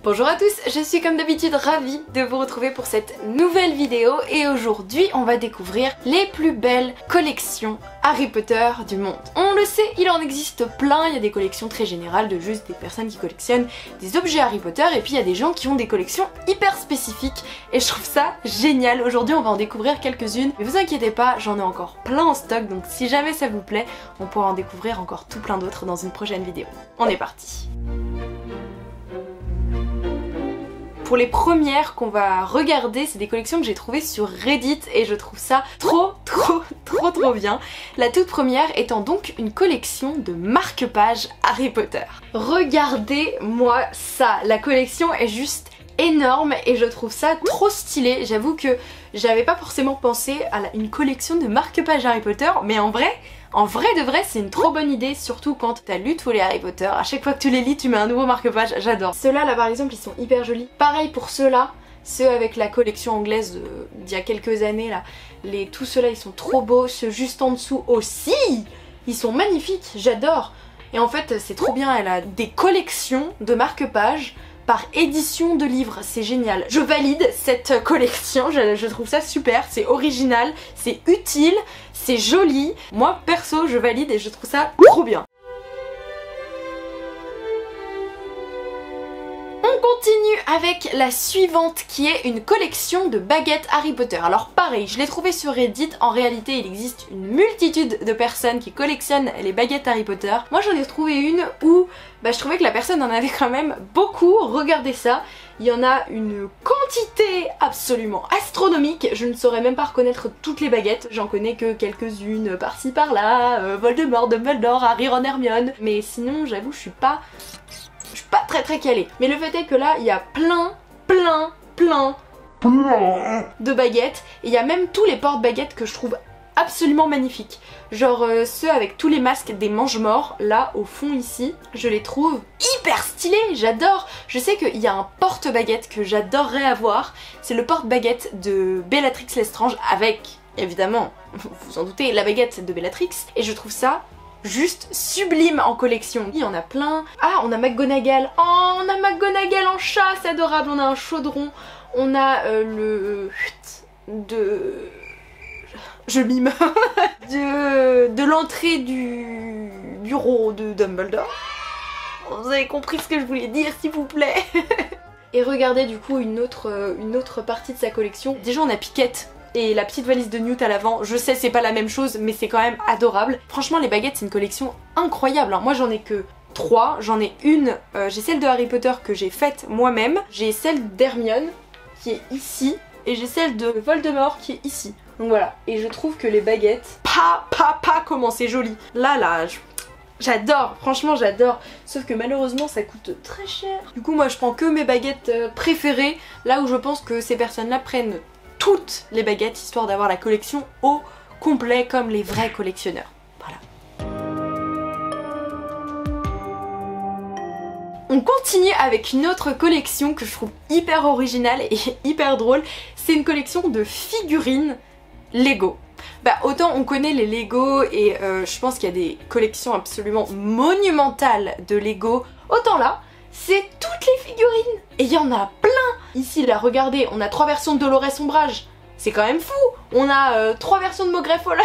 Bonjour à tous, je suis comme d'habitude ravie de vous retrouver pour cette nouvelle vidéo et aujourd'hui on va découvrir les plus belles collections Harry Potter du monde. On le sait, il en existe plein, il y a des collections très générales de juste des personnes qui collectionnent des objets Harry Potter et puis il y a des gens qui ont des collections hyper spécifiques et je trouve ça génial. Aujourd'hui on va en découvrir quelques-unes, mais vous inquiétez pas, j'en ai encore plein en stock donc si jamais ça vous plaît, on pourra en découvrir encore tout plein d'autres dans une prochaine vidéo. On est parti! Pour les premières qu'on va regarder, c'est des collections que j'ai trouvées sur Reddit et je trouve ça trop bien. La toute première étant donc une collection de marque-pages Harry Potter. Regardez-moi ça, la collection est juste énorme et je trouve ça trop stylé. J'avoue que j'avais pas forcément pensé à une collection de marque-pages Harry Potter, mais en vrai de vrai, c'est une trop bonne idée, surtout quand t'as lu tous les Harry Potter. À chaque fois que tu les lis, tu mets un nouveau marque-page, j'adore. Ceux-là, là par exemple, ils sont hyper jolis. Pareil pour ceux-là, ceux avec la collection anglaise d'il y a quelques années, là. Tous ceux-là, ils sont trop beaux. Ceux juste en dessous aussi, ils sont magnifiques, j'adore. Et en fait, c'est trop bien, elle a des collections de marque-pages par édition de livres, c'est génial. Je valide cette collection, je trouve ça super, c'est original, c'est utile, c'est joli. Moi perso je valide et je trouve ça trop bien. On continue avec la suivante qui est une collection de baguettes Harry Potter. Alors pareil, je l'ai trouvé sur Reddit, en réalité il existe une multitude de personnes qui collectionnent les baguettes Harry Potter. Moi j'en ai trouvé une où je trouvais que la personne en avait quand même beaucoup, regardez ça. Il y en a une quantité absolument astronomique, je ne saurais même pas reconnaître toutes les baguettes, j'en connais que quelques-unes par-ci par-là, Voldemort, Dumbledore, Harry, Ron, Hermione, mais sinon j'avoue je suis pas très calée. Mais le fait est que là il y a plein de baguettes et il y a même tous les porte-baguettes que je trouve absolument magnifiques. Genre ceux avec tous les masques des mange-morts, là au fond ici, je les trouve hyper stylés, j'adore. Je sais qu'il y a un porte-baguette que j'adorerais avoir, c'est le porte-baguette de Bellatrix Lestrange avec, évidemment, vous vous en doutez, la baguette de Bellatrix, et je trouve ça juste sublime en collection. Il y en a plein. Ah, on a McGonagall. Oh, on a McGonagall en chat, c'est adorable. On a un chaudron. On a je mime. de l'entrée du bureau de Dumbledore. Vous avez compris ce que je voulais dire, s'il vous plaît. Et regardez du coup une autre partie de sa collection. Déjà on a Piquette et la petite valise de Newt à l'avant. Je sais c'est pas la même chose mais c'est quand même adorable. Franchement les baguettes c'est une collection incroyable. Moi j'en ai que 3, j'en ai une, j'ai celle de Harry Potter que j'ai faite moi-même, j'ai celle d'Hermione qui est ici et j'ai celle de Voldemort qui est ici. Donc voilà, et je trouve que les baguettes, comment c'est joli. Là, j'adore, franchement j'adore. Sauf que malheureusement ça coûte très cher. Du coup moi je prends que mes baguettes préférées, là où je pense que ces personnes-là prennent toutes les baguettes histoire d'avoir la collection au complet comme les vrais collectionneurs. Voilà. On continue avec une autre collection que je trouve hyper originale et hyper drôle. C'est une collection de figurines Lego. Autant on connaît les Lego et je pense qu'il y a des collections absolument monumentales de Lego, autant là c'est toutes les figurines et il y en a plein. Ici là regardez, on a 3 versions de Dolores Ombrage, c'est quand même fou. On a 3 versions de Maugrey Folly.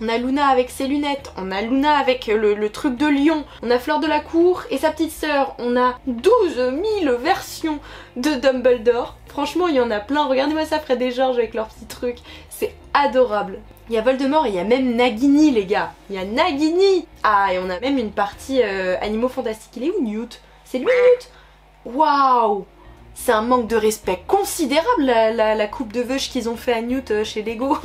On a Luna avec ses lunettes, on a Luna avec le truc de lion, on a Fleur de la Cour et sa petite sœur, on a 12 000 versions de Dumbledore. Franchement il y en a plein, regardez-moi ça, Fred et George avec leurs petits trucs, c'est adorable. Il y a Voldemort et il y a même Nagini les gars, il y a Nagini. Ah et on a même une partie Animaux Fantastiques, il est où Newt? C'est lui Newt? Waouh! C'est un manque de respect considérable la coupe de veuche qu'ils ont fait à Newt chez Lego.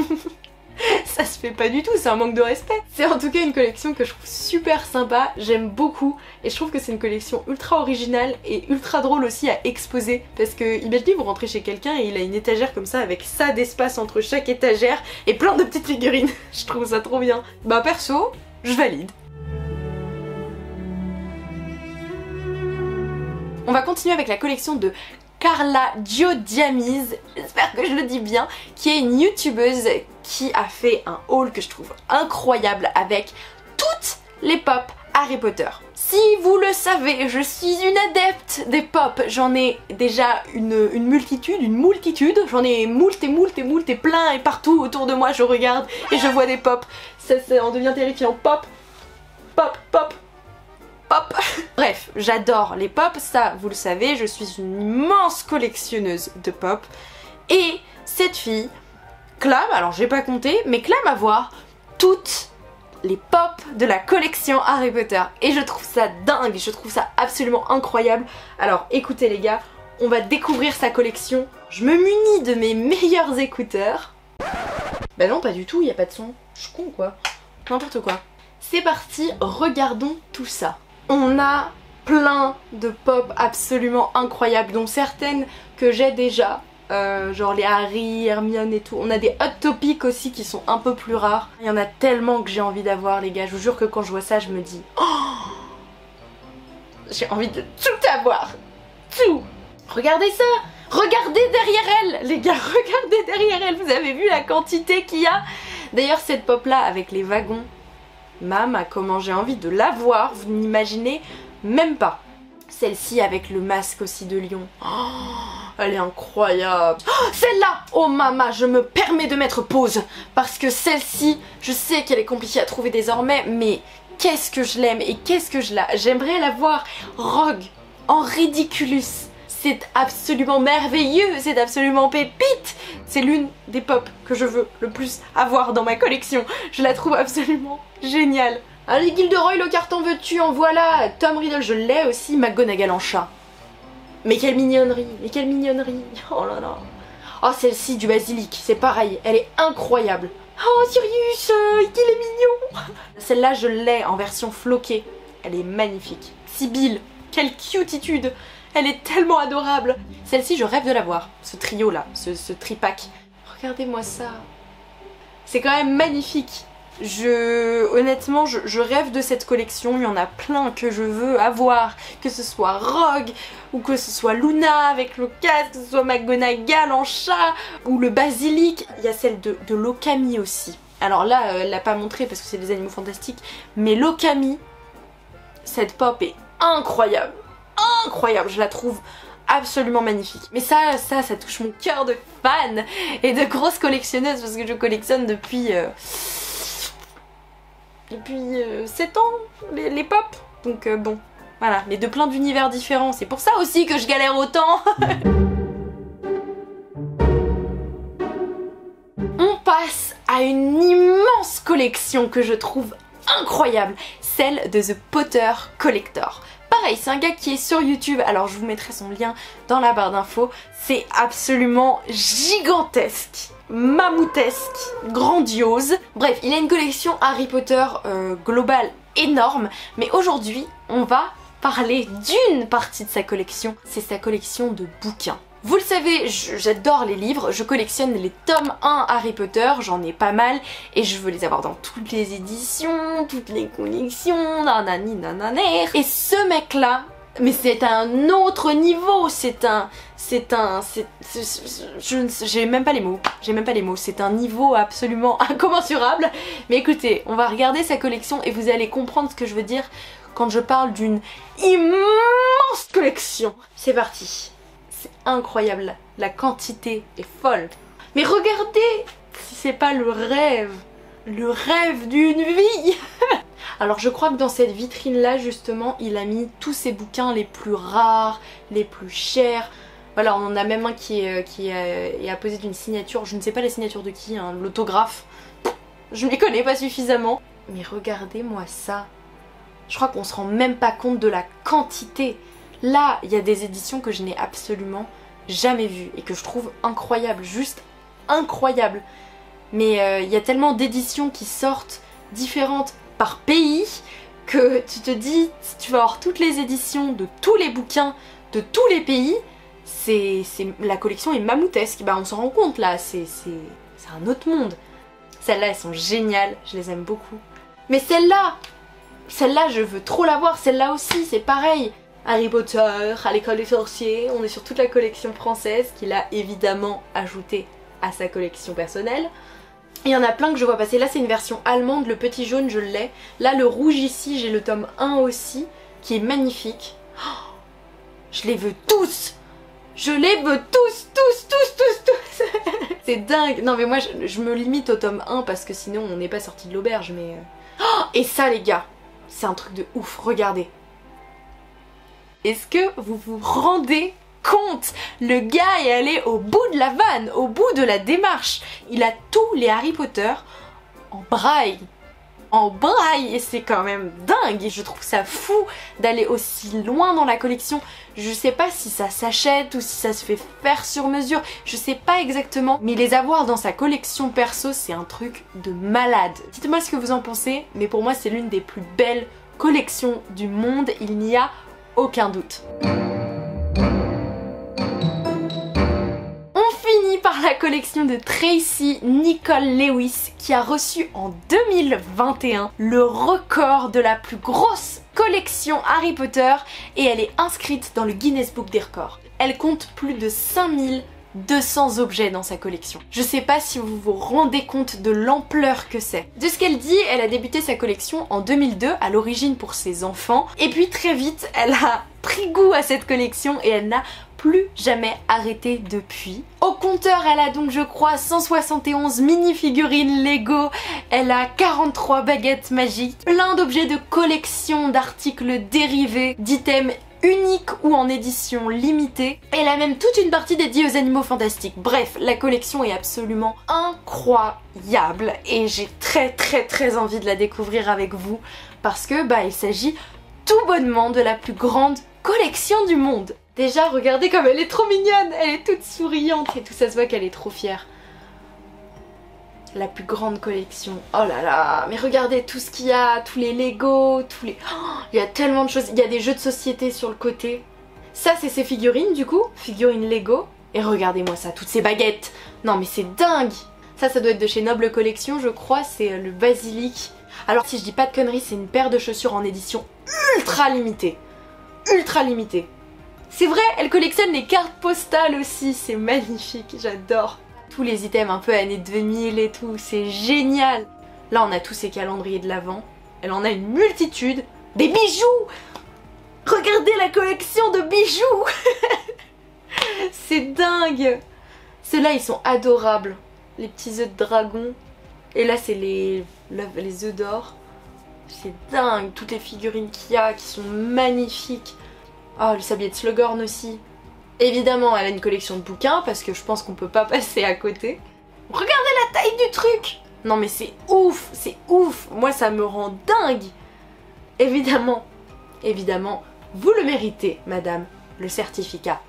Ça se fait pas du tout, c'est un manque de respect. C'est en tout cas une collection que je trouve super sympa, j'aime beaucoup et je trouve que c'est une collection ultra originale et ultra drôle aussi à exposer parce que imaginez vous rentrez chez quelqu'un et il a une étagère comme ça avec ça d'espace entre chaque étagère et plein de petites figurines. Je trouve ça trop bien. Perso, je valide. On va continuer avec la collection de Carla Giodiamiz, j'espère que je le dis bien, qui est une youtubeuse qui a fait un haul que je trouve incroyable avec toutes les pop Harry Potter. Si vous le savez, je suis une adepte des pop. J'en ai déjà une multitude. J'en ai moult et plein et partout autour de moi je regarde et je vois des pop. Ça en devient terrifiant. Pop, pop, pop, pop. Bref, j'adore les pop, ça vous le savez, je suis une immense collectionneuse de pop. Et cette fille clame, alors j'ai pas compté, mais clame avoir toutes les pop de la collection Harry Potter. Et je trouve ça dingue, je trouve ça absolument incroyable. Alors écoutez les gars, on va découvrir sa collection. Je me munis de mes meilleurs écouteurs. Bah non, pas du tout, y a pas de son. Je suis con quoi. N'importe quoi. C'est parti, regardons tout ça. On a plein de pop absolument incroyables, dont certaines que j'ai déjà. Genre les Harry, Hermione et tout. On a des Hot Topic aussi qui sont un peu plus rares. Il y en a tellement que j'ai envie d'avoir les gars. Je vous jure que quand je vois ça je me dis oh, j'ai envie de tout avoir. Tout. Regardez ça. Regardez derrière elle les gars. Regardez derrière elle. Vous avez vu la quantité qu'il y a. D'ailleurs cette pop là avec les wagons, Mama, comment j'ai envie de la voir. Vous n'imaginez même pas. Celle-ci avec le masque aussi de lion. Oh, elle est incroyable. Oh, celle-là. Oh Mama, je me permets de mettre pause. Parce que celle-ci, je sais qu'elle est compliquée à trouver désormais. Mais qu'est-ce que je l'aime et qu'est-ce que j'aimerais la voir. Rogue en Ridiculous. C'est absolument merveilleux. C'est absolument pépite. C'est l'une des pop que je veux le plus avoir dans ma collection. Je la trouve absolument géniale. Allez Gilderoy, le carton veux-tu, en voilà. Tom Riddle, je l'ai aussi. McGonagall en chat. Mais quelle mignonnerie, mais quelle mignonnerie. Oh là là. Oh celle-ci du basilic, c'est pareil, elle est incroyable. Oh Sirius, il est mignon. Celle-là je l'ai en version floquée. Elle est magnifique. Sibylle, quelle cutitude. Elle est tellement adorable. Celle-ci je rêve de la voir. Ce trio là, ce tripack. Regardez-moi ça. C'est quand même magnifique. Honnêtement, je rêve de cette collection. Il y en a plein que je veux avoir. Que ce soit Rogue, ou que ce soit Luna avec le casque, que ce soit McGonagall en chat, ou le basilic. Il y a celle de Lokami aussi. Alors là, elle l'a pas montré parce que c'est des animaux fantastiques. Mais Lokami, cette pop est incroyable. Incroyable, je la trouve absolument magnifique. Mais ça touche mon cœur de fan et de grosse collectionneuse parce que je collectionne depuis 7 ans les pop. Donc bon, voilà, mais de plein d'univers différents. C'est pour ça aussi que je galère autant. On passe à une immense collection que je trouve incroyable, celle de The Potter Collector. Pareil, c'est un gars qui est sur YouTube, alors je vous mettrai son lien dans la barre d'infos. C'est absolument gigantesque, mammouthesque, grandiose. Bref, il a une collection Harry Potter globale énorme, mais aujourd'hui, on va parler d'une partie de sa collection. C'est sa collection de bouquins. Vous le savez, j'adore les livres, je collectionne les tomes 1 Harry Potter, j'en ai pas mal, et je veux les avoir dans toutes les éditions, toutes les collections, nanani nananer. Et ce mec-là, mais c'est un autre niveau, j'ai même pas les mots, c'est un niveau absolument incommensurable. Mais écoutez, on va regarder sa collection et vous allez comprendre ce que je veux dire quand je parle d'une immense collection. C'est parti. C'est incroyable, la quantité est folle. Mais regardez, si c'est pas le rêve d'une vie. Alors je crois que dans cette vitrine là justement, il a mis tous ses bouquins les plus rares, les plus chers. Voilà, on en a même un qui est apposé d'une signature, je ne sais pas la signature de qui, hein, l'autographe. Je m'y connais pas suffisamment. Mais regardez-moi ça. Je crois qu'on se rend même pas compte de la quantité. Là, il y a des éditions que je n'ai absolument jamais vues et que je trouve incroyables, juste incroyables. Mais il y a tellement d'éditions qui sortent différentes par pays que tu te dis, si tu vas avoir toutes les éditions de tous les bouquins de tous les pays, la collection est mammothesque. Bah on s'en rend compte là, c'est un autre monde. Celles-là, elles sont géniales, je les aime beaucoup. Mais celle-là je veux trop la voir, celle-là aussi, c'est pareil. Harry Potter, à l'école des sorciers, on est sur toute la collection française qu'il a évidemment ajoutée à sa collection personnelle. Il y en a plein que je vois passer, là c'est une version allemande, le petit jaune je l'ai. Là le rouge ici, j'ai le tome 1 aussi, qui est magnifique. Oh, je les veux tous. Je les veux tous. C'est dingue. Non mais moi je me limite au tome 1 parce que sinon on n'est pas sorti de l'auberge mais... Oh, et ça les gars, c'est un truc de ouf, regardez. Est-ce que vous vous rendez compte? Le gars est allé au bout de la vanne, au bout de la démarche. Il a tous les Harry Potter en braille. En braille, et c'est quand même dingue, et je trouve ça fou d'aller aussi loin dans la collection. Je sais pas si ça s'achète ou si ça se fait faire sur mesure, je sais pas exactement, mais les avoir dans sa collection perso c'est un truc de malade. Dites-moi ce que vous en pensez, mais pour moi c'est l'une des plus belles collections du monde, il n'y a aucun doute. Par la collection de Tracy Nicole Lewis qui a reçu en 2021 le record de la plus grosse collection Harry Potter et elle est inscrite dans le Guinness Book des records. Elle compte plus de 5200 objets dans sa collection. Je sais pas si vous vous rendez compte de l'ampleur que c'est. De ce qu'elle dit, elle a débuté sa collection en 2002, à l'origine pour ses enfants, et puis très vite elle a pris goût à cette collection et elle n'a plus jamais arrêté depuis. Au compteur, elle a donc je crois 171 mini-figurines Lego, elle a 43 baguettes magiques, plein d'objets de collection, d'articles dérivés, d'items uniques ou en édition limitée. Elle a même toute une partie dédiée aux animaux fantastiques. Bref, la collection est absolument incroyable et j'ai très envie de la découvrir avec vous parce que il s'agit tout bonnement de la plus grande collection du monde. Déjà, regardez comme elle est trop mignonne, elle est toute souriante et tout ça se voit qu'elle est trop fière. La plus grande collection, oh là là, mais regardez tout ce qu'il y a, tous les Lego, il y a tellement de choses, il y a des jeux de société sur le côté. Ça c'est ses figurines du coup, figurines Lego, et regardez-moi ça, toutes ces baguettes, non mais c'est dingue. Ça doit être de chez Noble Collection je crois, c'est le basilic. Alors si je dis pas de conneries, c'est une paire de chaussures en édition ultra limitée. Ultra limitée. C'est vrai, elle collectionne les cartes postales aussi, c'est magnifique, j'adore. Tous les items un peu années 2000 et tout, c'est génial. Là on a tous ces calendriers de l'Avent, elle en a une multitude. Des bijoux! Regardez la collection de bijoux. C'est dingue. Ceux-là ils sont adorables, les petits œufs de dragon. Et là c'est les œufs d'or. C'est dingue, toutes les figurines qu'il y a qui sont magnifiques. Oh, le sablier de Slughorn aussi. Évidemment, elle a une collection de bouquins parce que je pense qu'on peut pas passer à côté. Regardez la taille du truc! Non mais c'est ouf, c'est ouf. Moi ça me rend dingue. Évidemment, vous le méritez, madame, le certificat.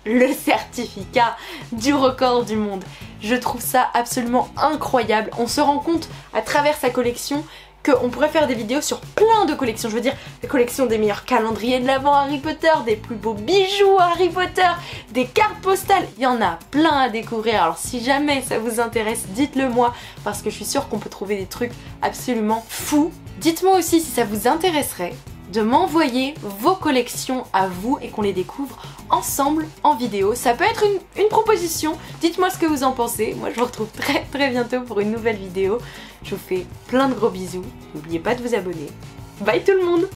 Le certificat du record du monde. Je trouve ça absolument incroyable. On se rend compte à travers sa collection qu'on pourrait faire des vidéos sur plein de collections. Je veux dire, la collection des meilleurs calendriers de l'Avent Harry Potter, des plus beaux bijoux Harry Potter, des cartes postales. Il y en a plein à découvrir. Alors si jamais ça vous intéresse, dites-le moi parce que je suis sûre qu'on peut trouver des trucs absolument fous. Dites-moi aussi si ça vous intéresserait de m'envoyer vos collections à vous et qu'on les découvre ensemble en vidéo. Ça peut être une proposition, dites-moi ce que vous en pensez. Moi je vous retrouve très bientôt pour une nouvelle vidéo. Je vous fais plein de gros bisous, n'oubliez pas de vous abonner. Bye tout le monde!